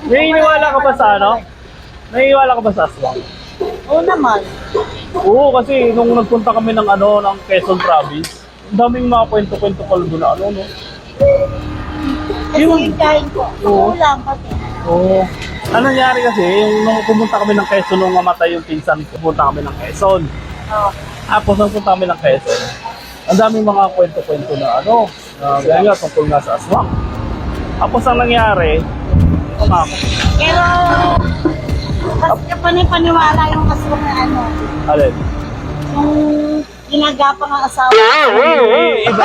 Naniniwala ka ba sa ano? Naniniwala ka ba sa aswang? Oo naman. Oo, kasi nung nagpunta kami ng ano, ng Quezon Province, ang daming mga kwento-kwento pala doon na ano, no? Kasi yung kain ko. Oo. Oo lang pati. Oo. Ano nangyari kasi, yung nung pumunta kami ng Quezon, nung mamatay yung pinsan, pumunta kami ng Quezon. Oo. Tapos nung punta kami ng Quezon, ang daming mga kwento-kwento na ano, na gaya nga tungkol nga sa aswang. Tapos ang nangyari, Pero, kasi paniwala yung aswang na ano, alin? yung ginagapang ang asawa. Iba yun. Iba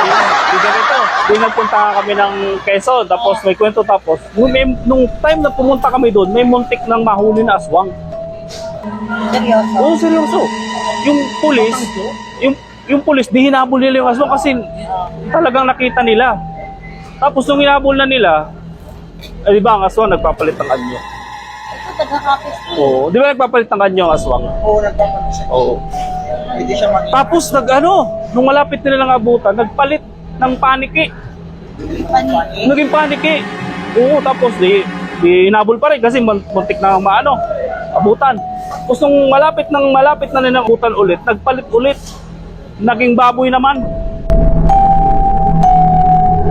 nito. Di nagpunta kami ng Quezon, tapos may kwento tapos. Nung time na pumunta kami doon, may muntik ng mahuli na aswang. Seryoso. Oo, seryoso. Yung pulis, yung pulis, di hinabol nila yung aswang kasi talagang nakita nila. Tapos nung hinabol na nila, di ba ang aswang nagpapalit ng anyo? Ito, taga-kapis ko. Oo. Di ba nagpapalit ng anyo ang aswang? Oo, nagpapansin. Oo. Hindi siya mag- Tapos nung malapit nila ng abutan, nagpalit ng paniki. Paniki. Naging paniki. Oo, tapos di hinabol pa rin kasi muntik na abutan. Tapos nung malapit na nila abutan ulit, nagpalit ulit. Naging baboy naman.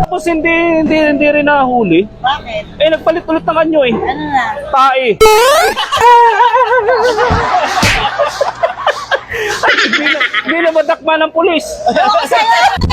Tapos hindi rin nahuli. Bakit? Nagpalit ulit ng anyo eh. Ano na? Tae. Hindi na madakma ng pulis. Oo, sa'yo!